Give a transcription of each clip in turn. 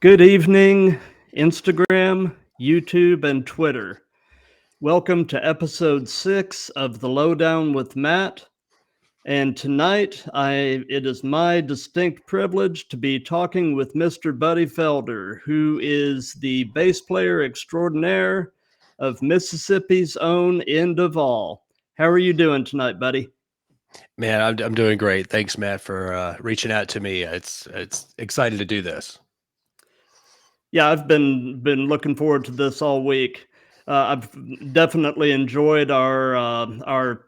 Good evening, Instagram, YouTube, and Twitter. Welcome to episode 6 of the Lowdown with Matt. And tonight, it is my distinct privilege to be talking with Mr. Buddy Felder, who is the bass player extraordinaire of Mississippi's own End of All. How are you doing tonight, buddy? Man, I'm doing great. Thanks, Matt, for reaching out to me. It's excited to do this. Yeah, I've been looking forward to this all week. I've definitely enjoyed our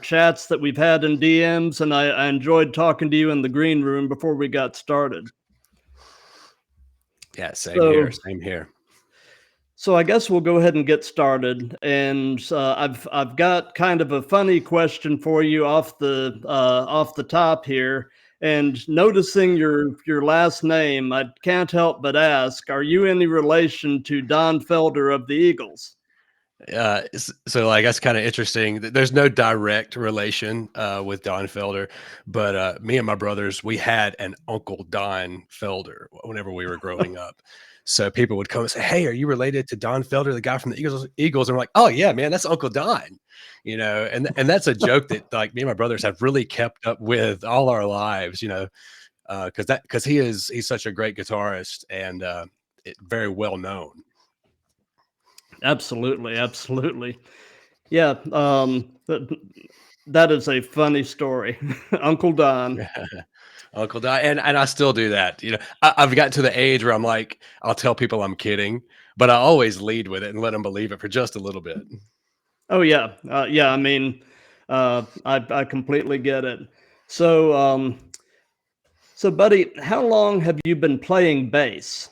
chats that we've had in DMs, and I enjoyed talking to you in the green room before we got started. Yeah, same So, here. Same here. so I guess we'll go ahead and get started. And I've got kind of a funny question for you off the top here. And noticing your last name, I can't help but ask: are you any relation to Don Felder of the Eagles? So like that's kind of interesting. There's no direct relation with Don Felder, but me and my brothers, we had an Uncle Don Felder whenever we were growing up. So people would come and say, "Hey, are you related to Don Felder, the guy from the Eagles?" And we're like, "Oh yeah, man, that's Uncle Don." And that's a joke that like me and my brothers have really kept up with all our lives. Because he's such a great guitarist and very well known. Absolutely, absolutely. Yeah, that is a funny story, Uncle Don. Uncle Don, and I still do that. I've got to the age where I'm like, I'll tell people I'm kidding, but I always lead with it and let them believe it for just a little bit. Oh yeah, yeah. I mean, I completely get it. So, buddy, how long have you been playing bass?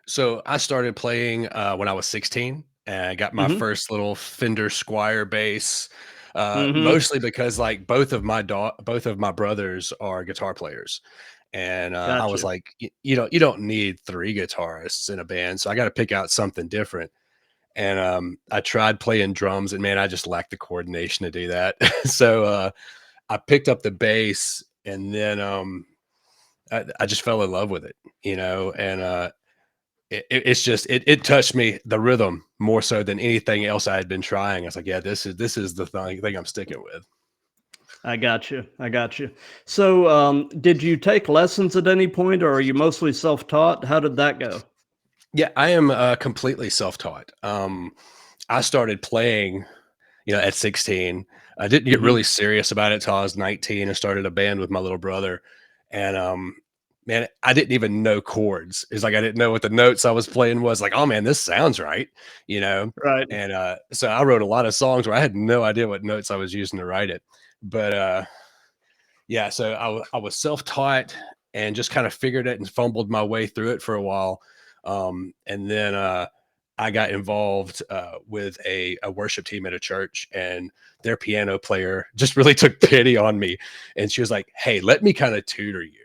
So I started playing when I was 16, and I got my Mm-hmm. first little Fender Squire bass. Mm-hmm. Mostly because like both of my brothers are guitar players, and I was Gotcha. like, you don't need three guitarists in a band, so I got to pick out something different. And I tried playing drums, and man, I just lacked the coordination to do that. So I picked up the bass, and then I just fell in love with it, and it's just it touched me, the rhythm, more so than anything else I had been trying. I was like, yeah, this is the thing I'm sticking with. I got you. I got you. So, did you take lessons at any point, or are you mostly self-taught? How did that go? Yeah, I am completely self-taught. I started playing, at 16. I didn't get Mm-hmm. really serious about it till I was 19 and started a band with my little brother. And man, I didn't even know chords. It's like I didn't know what the notes I was playing was. Like, oh man, this sounds right, you know. Right. And so I wrote a lot of songs where I had no idea what notes I was using to write it. But yeah, so I was self-taught and just kind of figured it and fumbled my way through it for a while. And then I got involved with a worship team at a church, and their piano player just really took pity on me. And she was like, "Hey, let me kind of tutor you."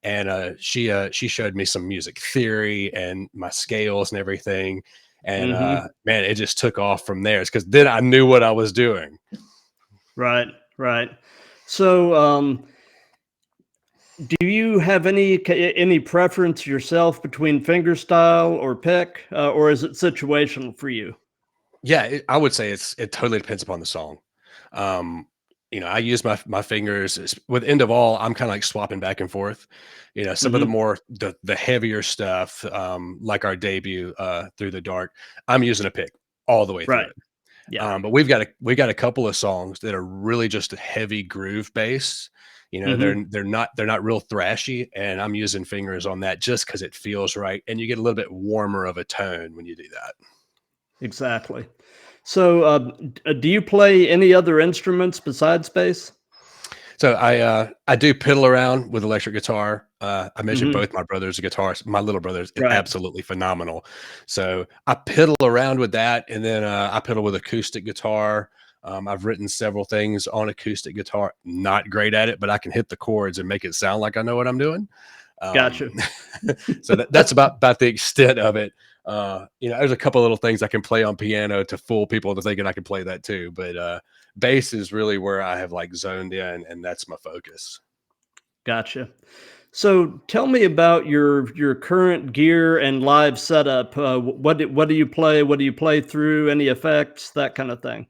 And she showed me some music theory and my scales and everything. And Mm-hmm. man, it just took off from there. It's because then I knew what I was doing. Right. Right. So, do you have any preference yourself between fingerstyle or pick, or is it situational for you? Yeah, I would say it totally depends upon the song. Um, I use my fingers with End of All. I'm kind of like swapping back and forth. Some of the Hmm. more the heavier stuff, like our debut, Through the Dark, I'm using a pick all the way through Right. it. Yeah. But we got a couple of songs that are really just heavy groove bass. Hmm. They're not real thrashy, and I'm using fingers on that just because it feels right, and you get a little bit warmer of a tone when you do that. Exactly. So, do you play any other instruments besides bass? So I do piddle around with electric guitar. I mentioned Hmm. both my brothers are guitarists. My little brother is Right. absolutely phenomenal. So I piddle around with that, and then I piddle with acoustic guitar. I've written several things on acoustic guitar. Not great at it, but I can hit the chords and make it sound like I know what I'm doing. Um, Gotcha. so that's about the extent of it. There's a couple little things I can play on piano to fool people into thinking I can play that too. But bass is really where I have like zoned in, and that's my focus. Gotcha. So tell me about your current gear and live setup. What do you play? What do you play through? Any effects? That kind of thing.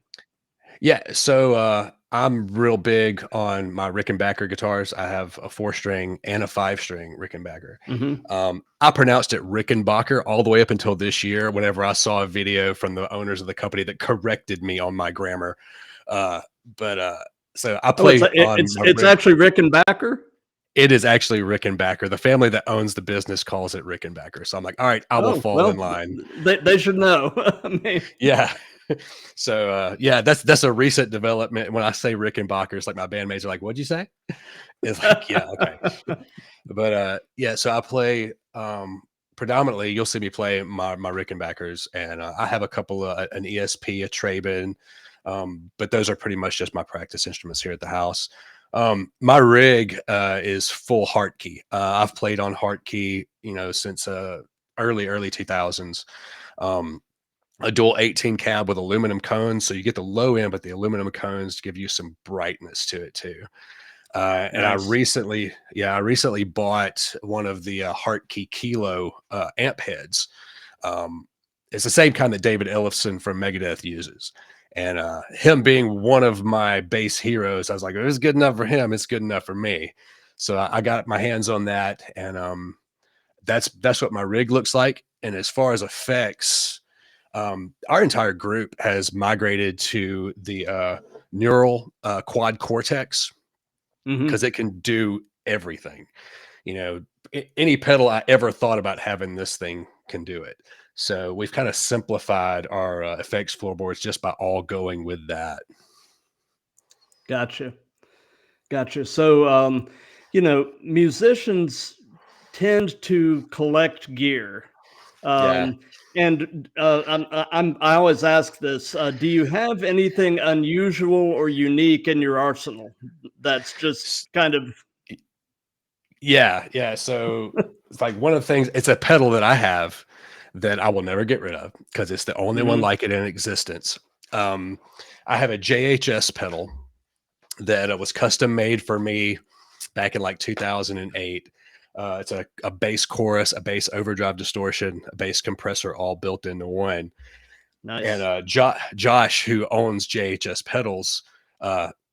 Yeah, so I'm real big on my Rickenbacker guitars. I have a 4-string and a 5-string Rickenbacker. Hmm. I pronounced it Rickenbacker all the way up until this year, whenever I saw a video from the owners of the company that corrected me on my grammar. Uh, but so I Oh, play on my it's actually Rickenbacker. It is actually Rickenbacker. The family that owns the business calls it Rickenbacker. So I'm like, all right, I will Oh fall in well, line. they should know. I mean, Yeah. So yeah, that's a recent development. When I say Rickenbacker, it's like my bandmates are like, "What'd you say?" It's like, yeah, okay. But yeah, so I play predominantly. You'll see me play my Rickenbackers, and I have a couple of an ESP, a Traben, but those are pretty much just my practice instruments here at the house. My rig is full Hartkey. I've played on Hartkey, since early 2000s. Um, a dual 18 cab with aluminum cones, so you get the low end, but the aluminum cones give you some brightness to it too. And nice. I recently bought one of the Hartkey Kilo amp heads. Um, it's the same kind that David Ellefson from Megadeth uses. And him being one of my bass heroes, I was like, if it's good enough for him, it's good enough for me. So I got my hands on that, and that's what my rig looks like. And as far as effects, our entire group has migrated to the neural quad cortex because Hmm. it can do everything. You know, any pedal I ever thought about having, this thing can do it. So we've kind of simplified our effects floorboards just by all going with that. Gotcha. Gotcha. So, musicians tend to collect gear. Yeah. Um, and I always ask this: do you have anything unusual or unique in your arsenal that's just S- kind of Yeah. Yeah. So it's like one of the things, it's a pedal that I have that I will never get rid of because it's the only one Mhm. like it in existence. Um, I have a JHS pedal that was custom made for me back in like 2008. It's a bass chorus, a bass overdrive distortion, a bass compressor, all built into one. And nice? Josh, who owns JHS Pedals,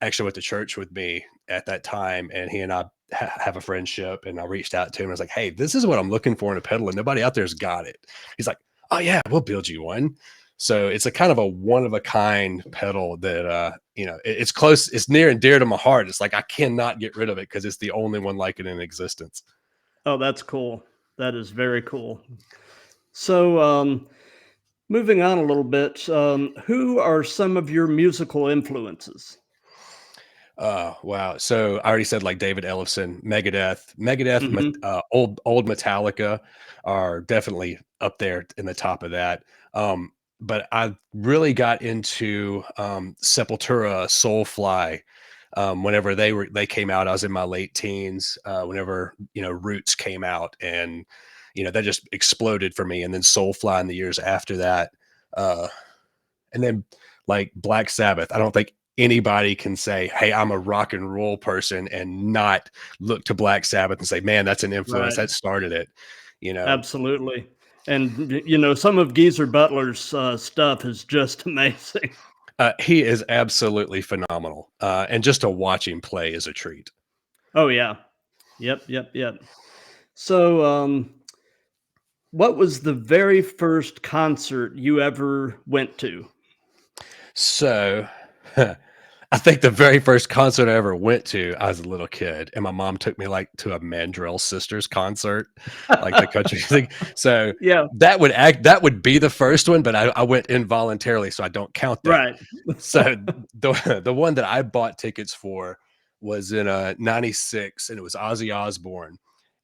actually went to church with me at that time, and he and I have a friendship. And I reached out to him. I was like, "Hey, this is what I'm looking for in a pedal, and nobody out there's got it." He's like, "Oh yeah, we'll build you one." So it's a kind of a one of a kind pedal that it's close, it's near and dear to my heart. It's like I cannot get rid of it because it's the only one like it in existence. Oh, that's cool. That is very cool. So, moving on a little bit, who are some of your musical influences? Wow. So I already said like David Ellefson, Megadeth, Hmm. old Metallica are definitely up there in the top of that. But I really got into Sepultura, Soulfly. Whenever they came out, I was in my late teens. Whenever Roots came out, and that just exploded for me. And then Soulfly in the years after that. Uh, and then like Black Sabbath, I don't think anybody can say, "Hey, I'm a rock and roll person," and not look to Black Sabbath and say, "Man, that's an influence Right. that started it." You know, Absolutely. And some of Geezer Butler's stuff is just amazing. he is absolutely phenomenal, and just to watch him play is a treat. Oh yeah. Yep, yep, yep. So, what was the very first concert you ever went to? So, I think the very first concert I ever went to, I was a little kid, and my mom took me like to a Mandrell Sisters concert, like the country thing. So Yeah, that would be the first one, but I went involuntarily, so I don't count that. right. So the one that I bought tickets for was in '96, and it was Ozzy Osbourne,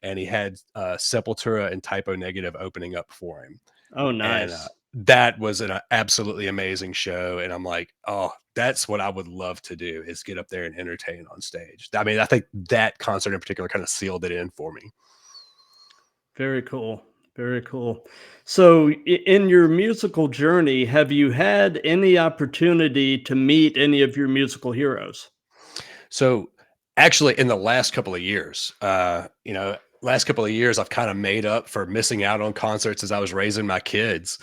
and he had Sepultura and Typo Negative opening up for him. Oh, And nice. that was an absolutely amazing show. And I'm like, oh, that's what I would love to do, is get up there and entertain on stage. I mean, I think that concert in particular kind of sealed it in for me. Very cool. Very cool. So, in your musical journey, have you had any opportunity to meet any of your musical heroes? So Actually, in the last couple of years, last couple of years, I've kind of made up for missing out on concerts as I was raising my kids,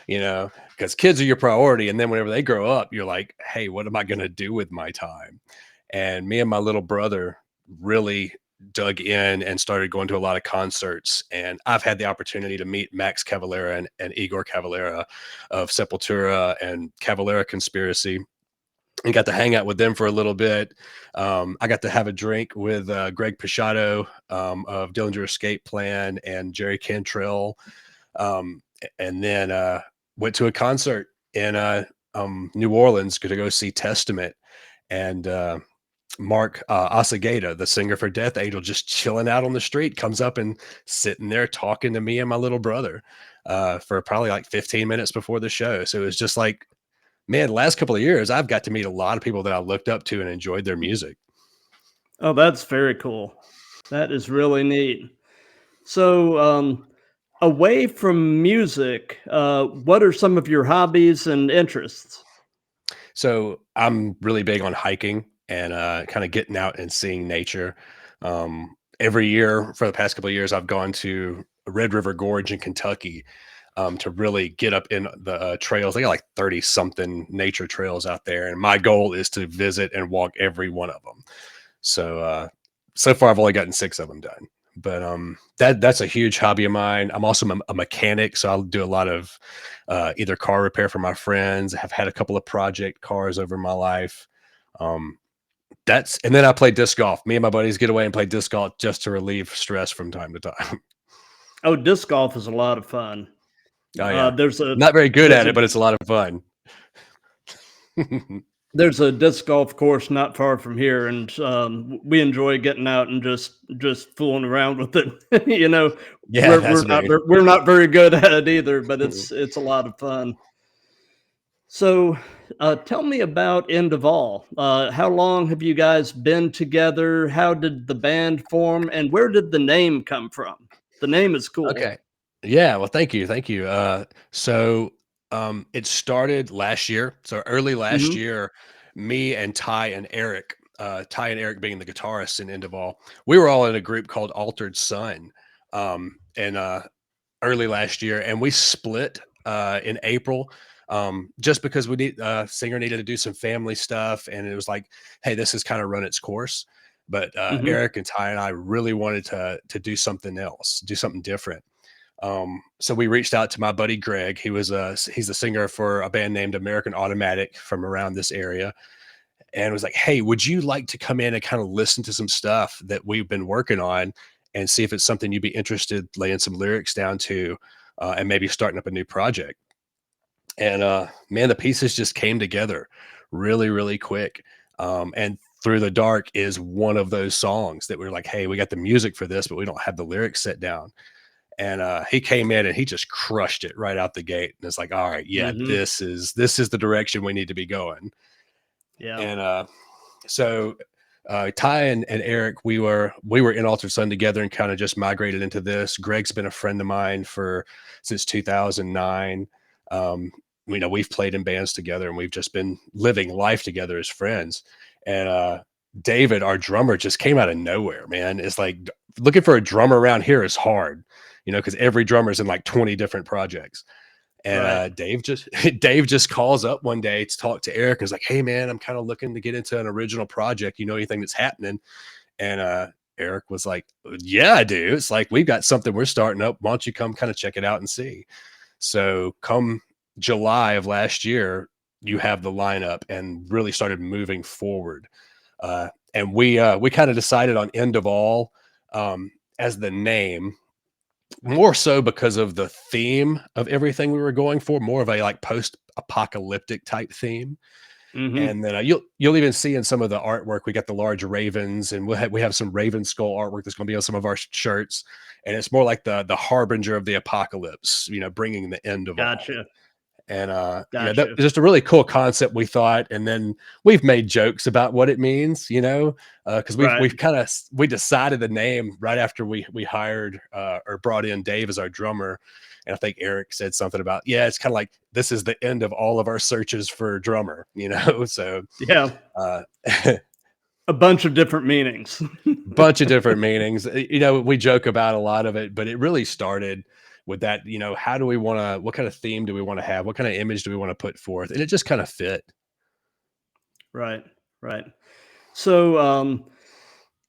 because kids are your priority. And then whenever they grow up, you're like, hey, what am I going to do with my time? And me and my little brother really dug in and started going to a lot of concerts. And I've had the opportunity to meet Max Cavalera and Igor Cavalera of Sepultura and Cavalera Conspiracy, and got to hang out with them for a little bit. I got to have a drink with Greg Pichotto of Dillinger Escape Plan and Jerry Cantrell, and then went to a concert in New Orleans to go see Testament, and Mark Asagata, the singer for Death Angel, just chilling out on the street, comes up and sitting there talking to me and my little brother for probably like 15 minutes before the show. So it was just like, man, the last couple of years, I've got to meet a lot of people that I looked up to and enjoyed their music. Oh, that's very cool. That is really neat. So, away from music, what are some of your hobbies and interests? So I'm really big on hiking and kind of getting out and seeing nature. Every year for the past couple of years, I've gone to Red River Gorge in Kentucky to really get up in the trails. They got like 30 something nature trails out there. And my goal is to visit and walk every one of them. So, so far I've only gotten 6 of them done, but that's a huge hobby of mine. I'm also a mechanic. So I'll do a lot of either car repair for my friends. I have had a couple of project cars over my life. And then I play disc golf. Me and my buddies get away and play disc golf just to relieve stress from time to time. Oh, disc golf is a lot of fun. Oh yeah. There's a Not very good at it, but it's a lot of fun. There's a disc golf course not far from here, and we enjoy getting out and just fooling around with it. Yeah, we're not very good at it either, but it's a lot of fun. So, tell me about End of All. How long have you guys been together? How did the band form, and where did the name come from? The name is cool. Okay. Yeah. Well, thank you. Thank you. It started last year. So early last Mhm. year, me and Ty and Eric, Ty and Eric being the guitarists in End of All, we were all in a group called Altered Sun, and early last year, and we split in April. Just because singer needed to do some family stuff, and it was like, hey, this has kind of run its course. But Mhm. Eric and Ty and I really wanted to do something else, do something different. So we reached out to my buddy Greg. He's the singer for a band named American Automatic from around this area, and was like, hey, would you like to come in and kind of listen to some stuff that we've been working on and see if it's something you'd be interested laying some lyrics down to, and maybe starting up a new project. And man, the pieces just came together really, really quick. And Through the Dark is one of those songs that we're like, hey, we got the music for this, but we don't have the lyrics set down. And he came in and he just crushed it right out the gate. And it's like, all right, yeah, Mhm. this is the direction we need to be going. Yeah. And so Ty and Eric, we were in Altered Sun together and kind of just migrated into this. Greg's been a friend of mine since 2009. We've played in bands together and we've just been living life together as friends. And David, our drummer, just came out of nowhere, man. It's like looking for a drummer around here is hard, because every drummer's in like 20 different projects. And Right. Dave just calls up one day to talk to Eric and is like, hey man, I'm kind of looking to get into an original project. You know anything that's happening? And Eric was like, yeah, I do. It's like, we've got something we're starting up. Why don't you come kind of check it out and see? So come July of last year, you have the lineup and really started moving forward. And we kind of decided on End of All as the name, more so because of the theme of everything we were going for, more of a like post-apocalyptic type theme. Mhm. And then you'll even see in some of the artwork, we got the large ravens, and we have some raven skull artwork that's going to be on some of our shirts, and it's more like the harbinger of the apocalypse, bringing the end of all. Gotcha. And that Gotcha. was just a really cool concept, we thought. And then we've made jokes about what it means, because Right. we decided the name right after we hired or brought in Dave as our drummer. And I think Eric said something about, yeah, it's kind of like this is the end of all of our searches for a drummer, So Yeah. uh A bunch of different meanings. Bunch of different meanings. You know, we joke about a lot of it, but it really started with that, you know, how do we want to, what kind of theme do we want to have? What kind of image do we want to put forth? And it just kind of fit. Right, right. So,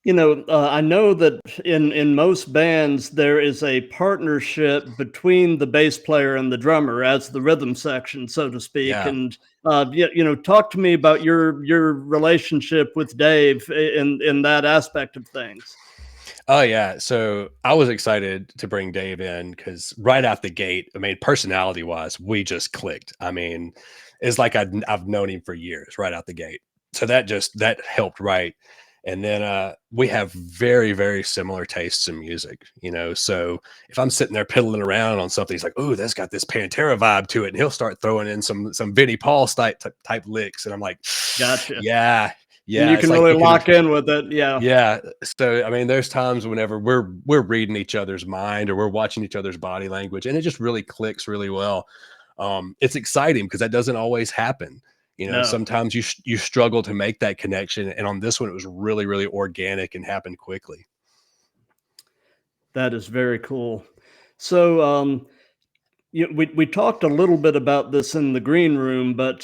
I know that in most bands there is a partnership between the bass player and the drummer as the rhythm section, so to speak. Yeah. And talk to me about your relationship with Dave in that aspect of things. Oh yeah. So I was excited to bring Dave in because right out the gate, I mean, personality wise, we just clicked. I mean, it's like I've known him for years right out the gate. So that helped, right. And then we have very, very similar tastes in music, you know. So if I'm sitting there piddling around on something, he's like, "Oh, that's got this Pantera vibe to it," and he'll start throwing in some Vinnie Paul type licks, and I'm like, Gotcha. "Yeah, And you yeah." It's can like really you can, lock in with it. Yeah. yeah. So I mean, there's times whenever we're reading each other's mind or we're watching each other's body language, and it just really clicks really well. It's exciting because that doesn't always happen. You know, No, sometimes you struggle to make that connection, and on this one, it was really really organic and happened quickly. that is very cool. So, we talked a little bit about this in the green room, but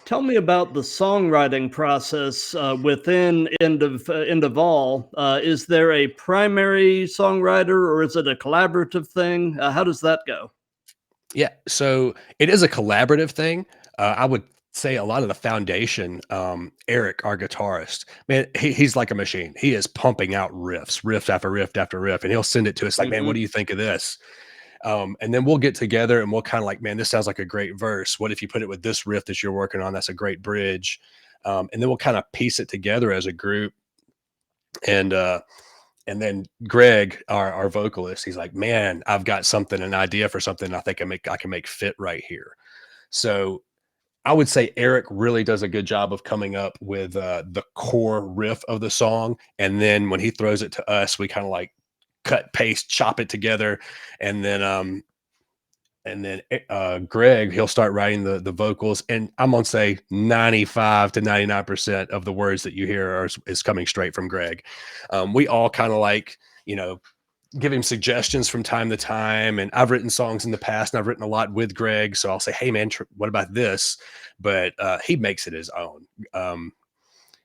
tell me about the songwriting process within End of All. Is there a primary songwriter, or is it a collaborative thing? How does that go? Yeah, so it is a collaborative thing. I would say a lot of the foundation, Eric, our guitarist, man, he's like a machine. He is pumping out riffs, riff after riff after riff, and he'll send it to us like, "Man, what Hmm. do you think of this?" And then we'll get together and we'll kind of like, "Man, this sounds like a great verse. What if you put it with this riff that you're working on? That's a great bridge." And then we'll kind of piece it together as a group. And and then Greg, our vocalist, he's like, "Man, I've got something, an idea for something I think I can make fit right here." So I would say Eric really does a good job of coming up with the core riff of the song, and then when he throws it to us, we kind of like cut, paste, chop it together, and then Greg, he'll start writing the vocals, and I'm gonna say 95 to 99% of the words that you hear is coming straight from Greg. We all kind of like, you know, give him suggestions from time to time. And I've written songs in the past, and I've written a lot with Greg. So I'll say, "Hey, man, what about this?" But he makes it his own.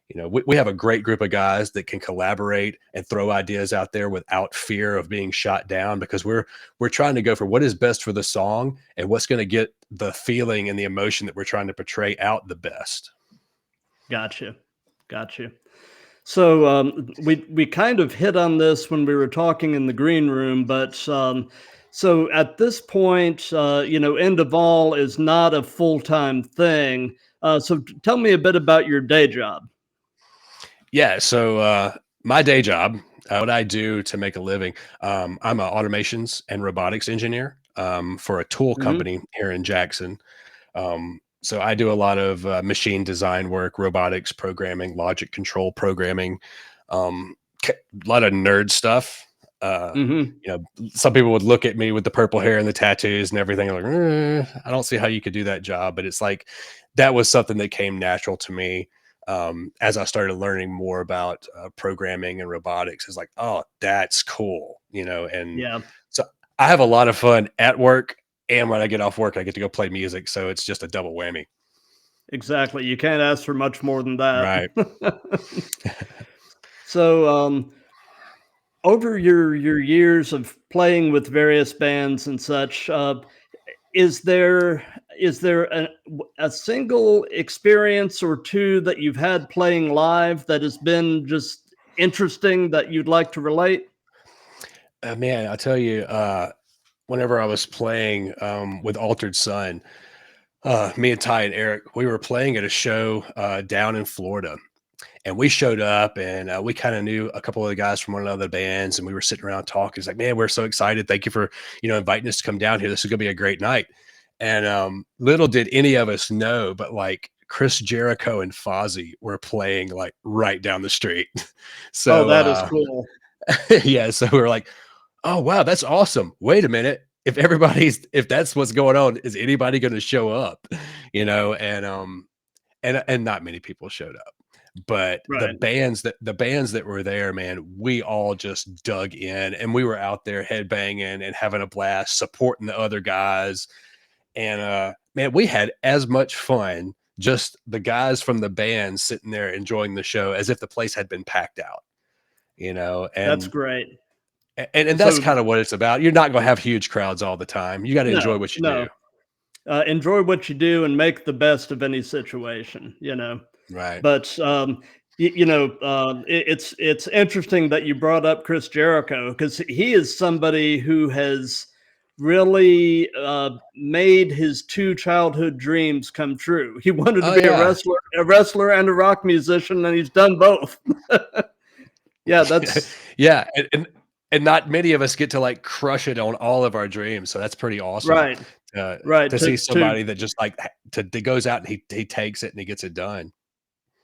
You know, we have a great group of guys that can collaborate and throw ideas out there without fear of being shot down because we're trying to go for what is best for the song and what's going to get the feeling and the emotion that we're trying to portray out the best. Gotcha, gotcha. So we kind of hit on this when we were talking in the green room, but so at this point, End of All is not a full-time thing. So tell me a bit about your day job. Yeah. So my day job, what I do to make a living, I'm an automations and robotics engineer for a tool Hmm. company here in Jackson. So I do a lot of machine design work, robotics programming, logic control programming, a lot of nerd stuff. Hmm. You know, some people would look at me with the purple hair and the tattoos and everything, like, I don't see how you could do that job. But it's like that was something that came natural to me as I started learning more about programming and robotics. Is like, oh, that's cool, you know. And Yeah, so I have a lot of fun at work, and when I get off work, I get to go play music. So it's just a double whammy. exactly. You can't ask for much more than that. Right. So over your years of playing with various bands and such, is there a single experience or two that you've had playing live that has been just interesting that you'd like to relate? Man, I tell you, whenever I was playing with Altered Sun, me and Ty and Eric, we were playing at a show down in Florida. And we showed up and we kind of knew a couple of the guys from one of the bands, and we were sitting around talking. It's like, "Man, we're so excited. Thank you for, inviting us to come down here. This is going to be a great night." And little did any of us know, but like Chris Jericho and Fozzy were playing like right down the street. Oh, So, that is cool. yeah, so we were like, "Oh, wow, that's awesome. Wait a minute. If that's what's going on, is anybody going to show up?" You know, and not many people showed up. But the Right. bands that were there, man, we all just dug in, and we were out there headbanging and having a blast, supporting the other guys. And man, we had as much fun just the guys from the band sitting there enjoying the show as if the place had been packed out, you know. That's great. And that's So kind of what it's about. You're not going to have huge crowds all the time. You got to enjoy no, what you no. do. Enjoy what you do and make the best of any situation, you know. Right. But it's interesting that you brought up Chris Jericho, because he is somebody who has really made his two childhood dreams come true. He wanted to Oh be yeah. a wrestler and a rock musician, and he's done both. Yeah, that's Yeah. And not many of us get to like crush it on all of our dreams. So that's pretty awesome right. Right. to see somebody that just like that goes out and he takes it and he gets it done.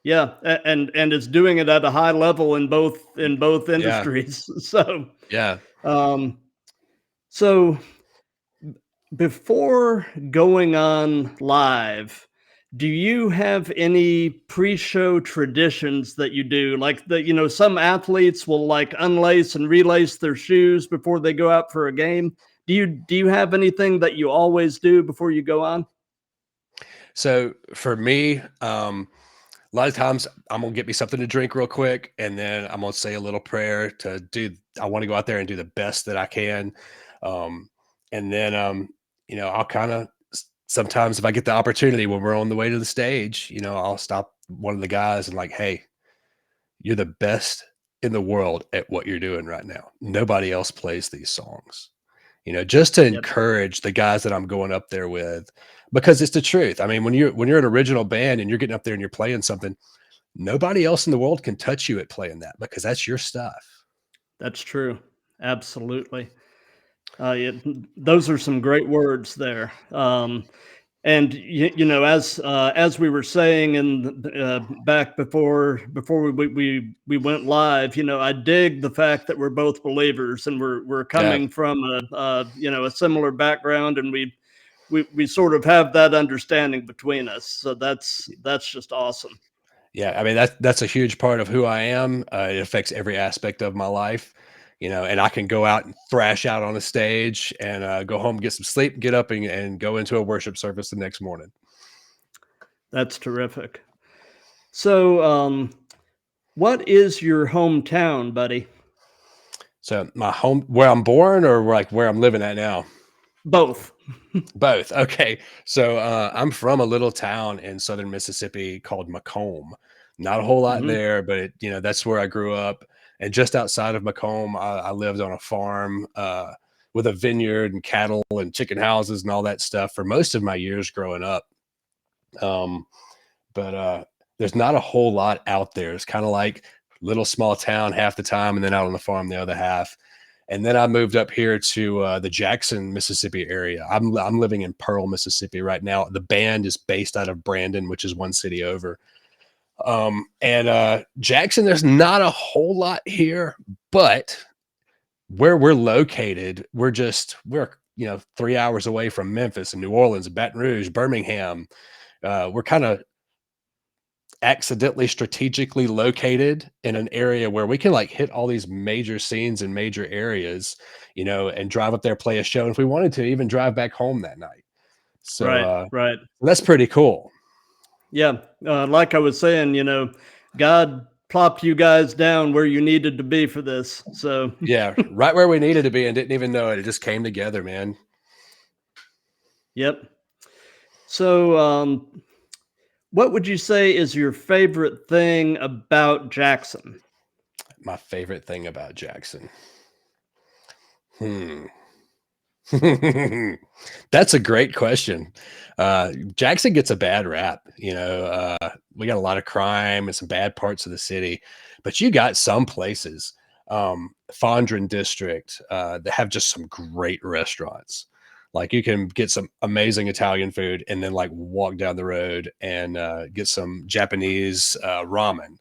Yeah, and it's doing it at a high level in both Yeah. industries. So, Yeah. um, so before going on live, do you have any pre-show traditions that you do? Like some athletes will like unlace and relace their shoes before they go out for a game. Do you have anything that you always do before you go on? So for me, a lot of times I'm gonna get me something to drink real quick, and then I'm gonna say a little prayer to do. I want to go out there and do the best that I can, um, and then I'll kind of sometimes if I get the opportunity when we're on the way to the stage, I'll stop one of the guys and like, hey, you're the best in the world at what you're doing right now. Nobody else plays these songs. Just to Yep. encourage the guys that I'm going up there with, because it's the truth. I mean, when you're an original band and you're getting up there and you're playing something, nobody else in the world can touch you at playing that because that's your stuff. That's true. Absolutely. Yeah, those are some great words there. And as we were saying back before we went live, I dig the fact that we're both believers and we're Yeah. coming from a similar background, and we sort of have that understanding between us. So that's just awesome. Yeah. I mean, that's a huge part of who I am. It affects every aspect of my life, and I can go out and thrash out on a stage and go home, get some sleep, get up and go into a worship service the next morning. That's terrific. So, what is your hometown, buddy? So my home, where I'm born or like where I'm living at now? Both. Both. Okay. So I'm from a little town in southern Mississippi called Macomb. Not a whole lot Hmm. there, but that's where I grew up. And just outside of Macomb, I lived on a farm with a vineyard and cattle and chicken houses and all that stuff for most of my years growing up. Um, but there's not a whole lot out there. It's kind of like little small town half the time, and then out on the farm the other half. And then I moved up here to the Jackson, Mississippi area. I'm living in Pearl, Mississippi right now. The band is based out of Brandon, which is one city over. And Jackson, there's not a whole lot here, but where we're located, we're 3 hours away from Memphis and New Orleans, Baton Rouge, Birmingham. We're kind of accidentally strategically located in an area where we can like hit all these major scenes in major areas, and drive up there, play a show. And if we wanted to, even drive back home that night. So Right. Right. that's pretty cool. Yeah. Like I was saying, God plopped you guys down where you needed to be for this. So, Yeah, right where we needed to be and didn't even know it. It just came together, man. yep. So, what would you say is your favorite thing about Jackson? My favorite thing about Jackson. Hmm. That's a great question. Jackson gets a bad rap. We got a lot of crime and some bad parts of the city, but you got some places, Fondren District, that have just some great restaurants. Like you can get some amazing Italian food and then like walk down the road and get some Japanese ramen.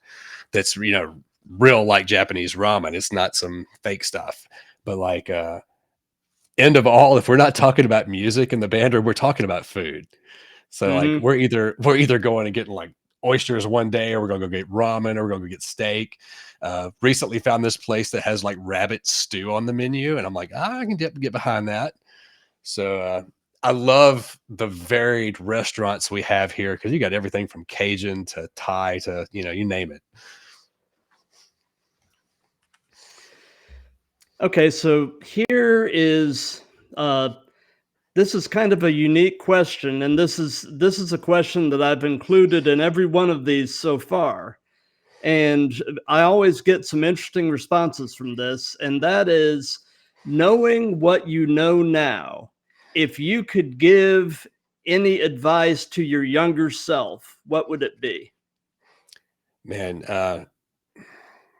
That's real like Japanese ramen. It's not some fake stuff, but like end of all, if we're not talking about music and the band, or we're talking about food. So like Hmm. we're either going and getting like oysters one day, or we're gonna go get ramen, or we're gonna go get steak. Recently found this place that has like rabbit stew on the menu, and I'm like, I can get behind that. So I love the varied restaurants we have here because you got everything from Cajun to Thai to, you name it. Okay, so here is this is kind of a unique question, and this is a question that I've included in every one of these so far. And I always get some interesting responses from this, and that is, knowing what you know now, if you could give any advice to your younger self, what would it be? Man, I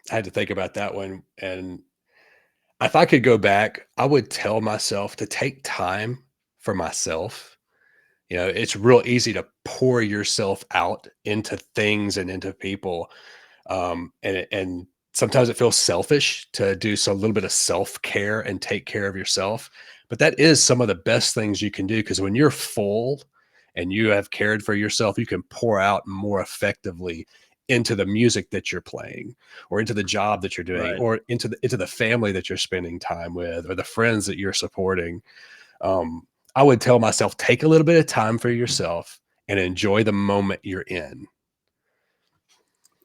had to think about that one. And if I could go back, I would tell myself to take time for myself. It's real easy to pour yourself out into things and into people. And sometimes it feels selfish to do a little bit of self-care and take care of yourself. But that is some of the best things you can do, because when you're full and you have cared for yourself, you can pour out more effectively into the music that you're playing, or into the job that you're doing, Right. or into the family that you're spending time with, or the friends that you're supporting. I would tell myself, take a little bit of time for yourself and enjoy the moment you're in.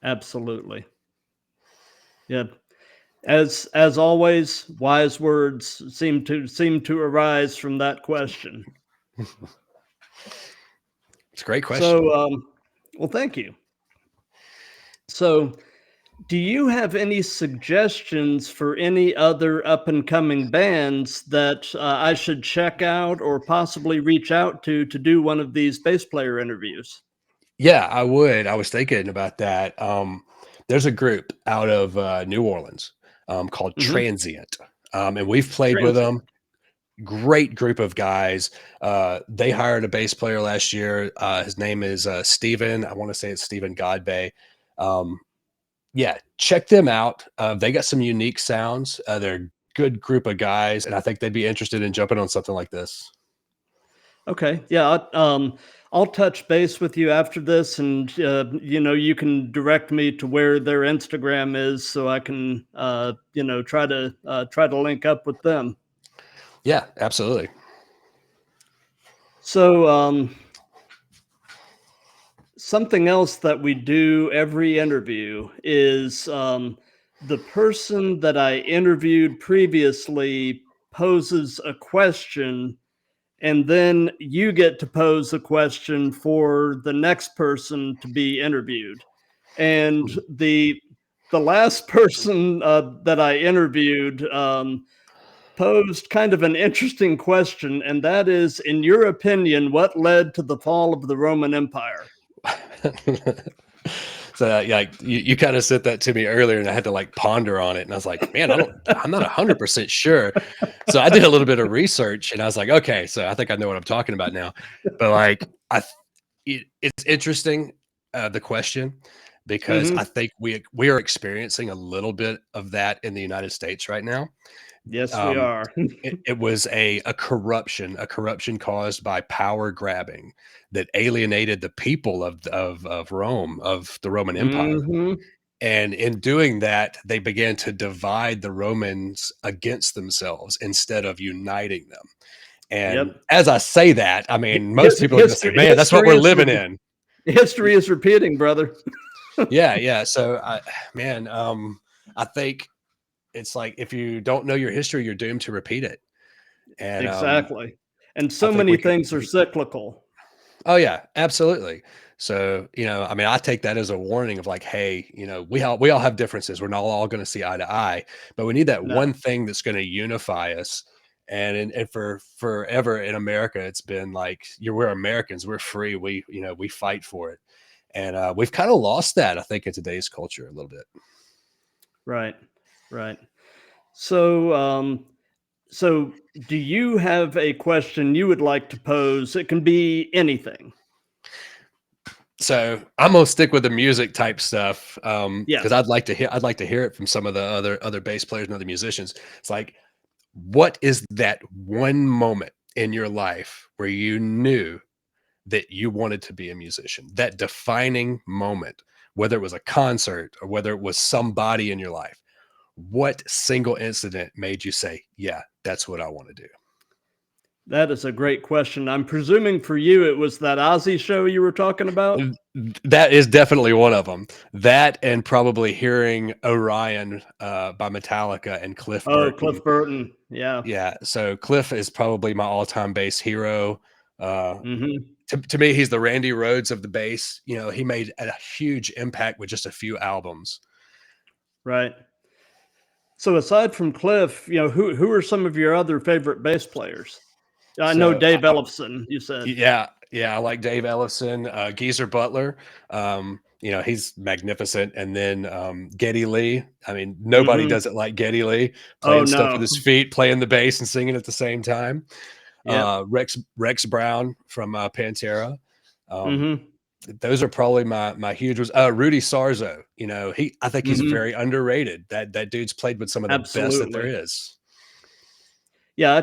Absolutely. Yeah. As always, wise words seem to arise from that question. It's a great question. So, well, thank you. So, do you have any suggestions for any other up and coming bands that I should check out or possibly reach out to do one of these bass player interviews? Yeah, I would. I was thinking about that. There's a group out of New Orleans called Hmm. Transient, and we've played with Transient. them. Great group of guys. They hired a bass player last year. His name is Steven. I want to say it's Steven Godbey. Um, yeah, check them out. They got some unique sounds. They're a good group of guys, and I think they'd be interested in jumping on something like this. Okay, yeah, I'll touch base with you after this, and you can direct me to where their Instagram is, so I can try to link up with them. Yeah, absolutely. So, something else that we do every interview is the person that I interviewed previously poses a question, and then you get to pose a question for the next person to be interviewed. And the last person that I interviewed posed kind of an interesting question, and that is, in your opinion, what led to the fall of the Roman Empire? So yeah, like you kind of said that to me earlier, and I had to like ponder on it. And I was like, man, I'm not 100% sure. So I did a little bit of research, and I was like, okay, so I think I know what I'm talking about now. But like, it's interesting, the question, because I Hmm. think we are experiencing a little bit of that in the United States right now. Yes, we Um, are. it was a corruption caused by power grabbing that alienated the people of Rome, of the Roman Empire. Hmm. And in doing that, they began to divide the Romans against themselves instead of uniting them. And Yep. as I say that, I mean, most people are going to say, man, that's what we're living in. History is repeating, brother. Yeah. Yeah. So man, I think it's like, if you don't know your history, you're doomed to repeat it. And Exactly. And I so think many things are cyclical. oh yeah, absolutely. So, I mean, I take that as a warning of like, hey, we all have differences. We're not all going to see eye to eye, but we need that No. one thing that's going to unify us. And for forever in America, it's been like, we're Americans, we're free, we fight for it, and we've kind of lost that, I think, in today's culture a little bit. Right. Right. So, so do you have a question you would like to pose? It can be anything. So I'm gonna stick with the music type stuff, Yes. because I'd like to hear it from some of the other bass players and other musicians. It's like, what is that one moment in your life where you knew that you wanted to be a musician, that defining moment, whether it was a concert or whether it was somebody in your life, what single incident made you say, yeah, that's what I want to do? That is a great question. I'm presuming for you it was that Ozzy show you were talking about? That is definitely one of them. That and probably hearing Orion by Metallica and Cliff Oh, Burton. Cliff Burton. Yeah. Yeah, so Cliff is probably my all-time bass hero. Mhm. To me, he's the Randy Rhoads of the bass. You know, he made a huge impact with just a few albums. Right. So aside from Cliff, who are some of your other favorite bass players? I know So Dave Ellefson, you said. yeah, I like Dave Ellefson, Geezer Butler. You know, he's magnificent. And then Geddy Lee. I mean, nobody Mhm. does it like Geddy Lee, Oh, playing stuff with no. his feet, playing the bass and singing at the same time. Yep. Rex Brown from Pantera. Um, Mhm. those are probably my huge ones. Rudy Sarzo, you know, I think he's Mhm. very underrated. That dude's played with some of the best that there Absolutely. is. Yeah,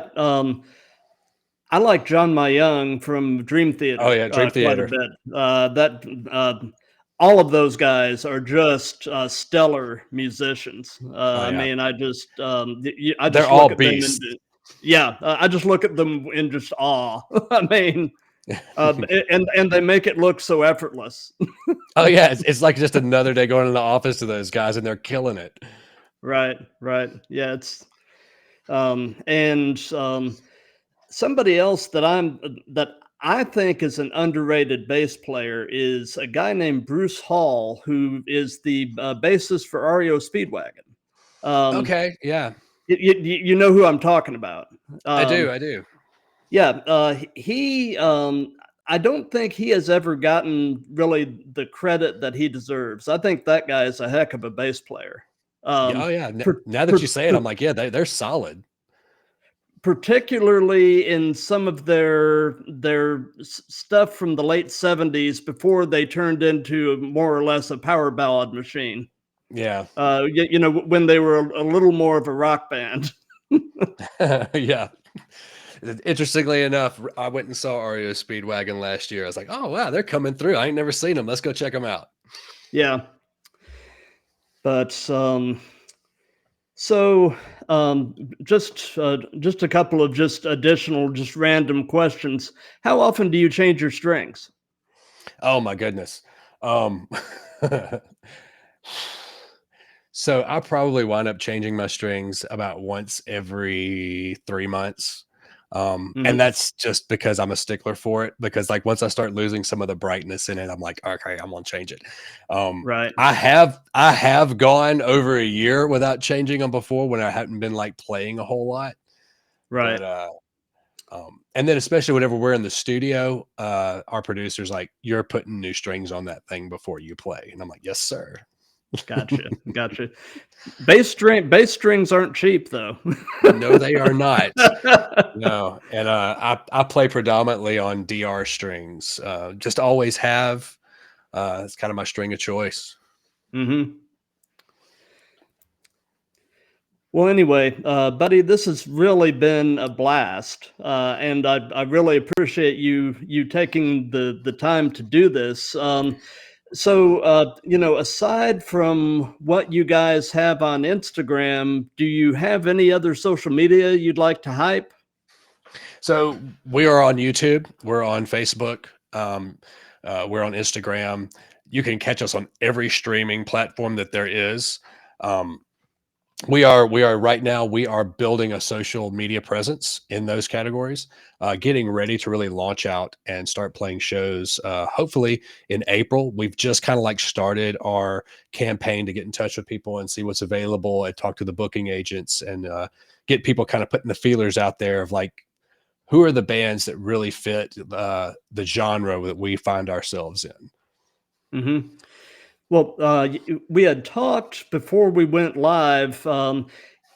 I like John Mayung from Dream Oh Theater yeah, Dream quite a Theater. bit. All of those guys are just stellar musicians. Oh I yeah, mean, I they're just all look at them and beasts. yeah, I just look at them in just awe. I mean, and they make it look so effortless. Oh yeah, it's like just another day going to the office to those guys, and they're killing it. Right, right. Yeah, it's and somebody else that I think is an underrated bass player is a guy named Bruce Hall, who is the bassist for REO Speedwagon. Um, Okay, yeah, you know who I'm talking about. I do, Um, I do. yeah, he. I don't think he has ever gotten really the credit that he deserves. I think that guy is a heck of a bass player. Yeah, oh Um, yeah. per, Now that you per, say it, I'm like, yeah, they're solid. particularly in some of their stuff from the late 70s before they turned into more or less a power ballad machine. Yeah, When they were a little more of a rock band. yeah. Interestingly enough, I went and saw REO Speedwagon last year. I was like, oh wow, they're coming through. I ain't never seen them. Let's go check them out. Yeah, but so just a couple of just additional just random questions. How often do you change your strings? Oh my goodness. Um, so I probably wind up changing my strings about once every 3 months. And Mhm. that's just because I'm a stickler for it. Because like once I start losing some of the brightness in it, I'm like, okay, I'm gonna change it. Right, I have gone over a year without changing them before when I hadn't been like playing a whole lot. right. But and then especially whenever we're in the studio, our producer's like, "You're putting new strings on that thing before you play," and I'm like, "Yes, sir." Gotcha, gotcha. Bass strings aren't cheap though. No, they are not. No, and I play predominantly on DR strings. Just always have. It's kind of my string of choice. Mhm. Well, anyway, buddy, this has really been a blast, and I really appreciate you taking the time to do this. So, aside from what you guys have on Instagram, do you have any other social media you'd like to hype? So we are on YouTube. We're on Facebook. We're on Instagram. You can catch us on every streaming platform that there is. Um, we are right now, we are building a social media presence in those categories, getting ready to really launch out and start playing shows, hopefully in April. We've just kind of like started our campaign to get in touch with people and see what's available and talk to the booking agents and get people kind of putting the feelers out there of like who are the bands that really fit the genre that we find ourselves in. Hmm. Well, we had talked before we went live.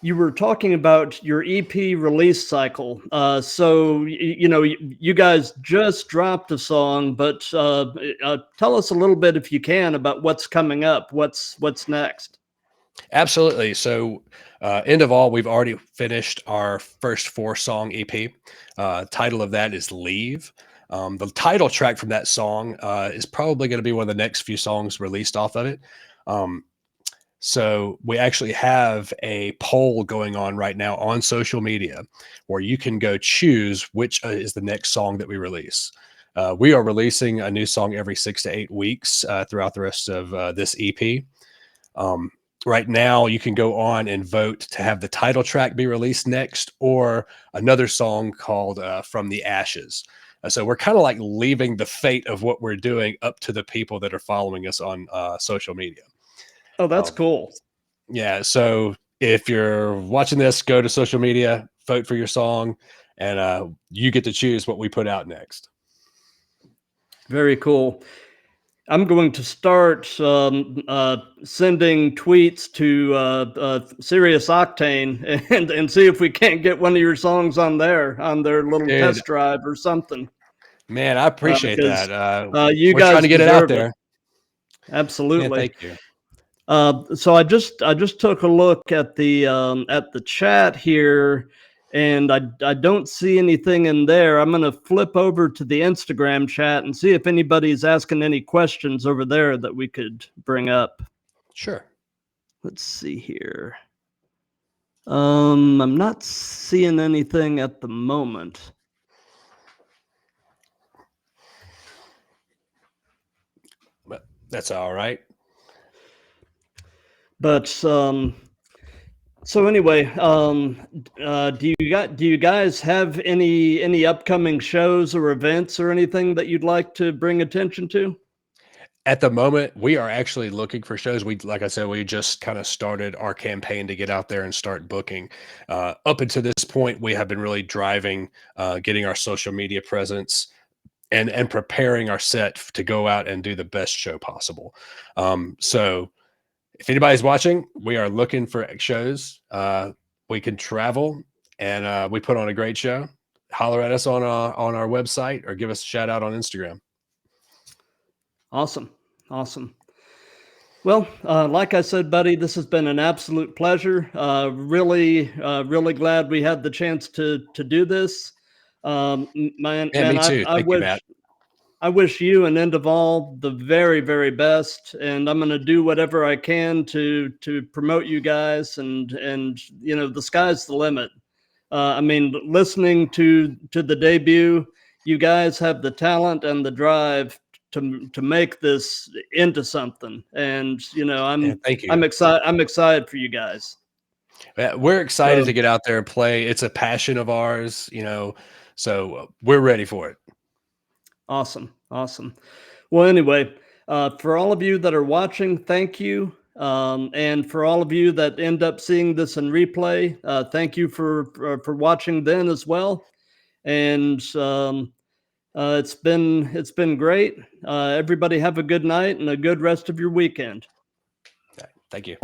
You were talking about your EP release cycle. You guys just dropped a song, but tell us a little bit, if you can, about what's coming up. What's next? Absolutely. So, end of all, we've already finished our first 4 song EP. Title of that is Leave. The title track from that song is probably going to be one of the next few songs released off of it. So we actually have a poll going on right now on social media where you can go choose which is the next song that we release. We are releasing a new song every 6 to 8 weeks throughout the rest of this EP. Right now, you can go on and vote to have the title track be released next, or another song called From the Ashes. So we're kind of like leaving the fate of what we're doing up to the people that are following us on social media. Oh, that's cool. Yeah. So if you're watching this, go to social media, vote for your song, and you get to choose what we put out next. Very cool. I'm going to start sending tweets to Sirius Octane and see if we can't get one of your songs on their little Dude, test drive or something. Man, I appreciate Because that. you We're guys trying to get it out deserve there. it. Absolutely. Man, thank you. So I just took a look at the chat here, and I don't see anything in there. I'm gonna flip over to the Instagram chat and see if anybody's asking any questions over there that we could bring up. Sure. Let's see here. I'm not seeing anything at the moment. But that's all right. But so anyway, do you guys have any upcoming shows or events or anything that you'd like to bring attention to? At the moment, we are actually looking for shows. Like I said, we just kind of started our campaign to get out there and start booking. Up until this point, we have been really driving, getting our social media presence and preparing our set to go out and do the best show possible. So if anybody's watching, we are looking for shows. We can travel and we put on a great show. Holler at us on our website or give us a shout out on Instagram. Awesome. Well, like I said, Buddy, this has been an absolute pleasure. Really glad we had the chance to do this. Man, Me too. Thank you, Matt. I wish you and Endoval the very, very best, and I'm going to do whatever I can to promote you guys. And the sky's the limit. I mean, listening to the debut, you guys have the talent and the drive to make this into something. And Thank you. I'm excited for you guys. We're excited to get out there and play. It's a passion of ours, so we're ready for it. Awesome. Well, anyway, for all of you that are watching, thank you. And for all of you that end up seeing this in replay, thank you for watching then as well. And it's been great. Everybody have a good night and a good rest of your weekend. Thank you.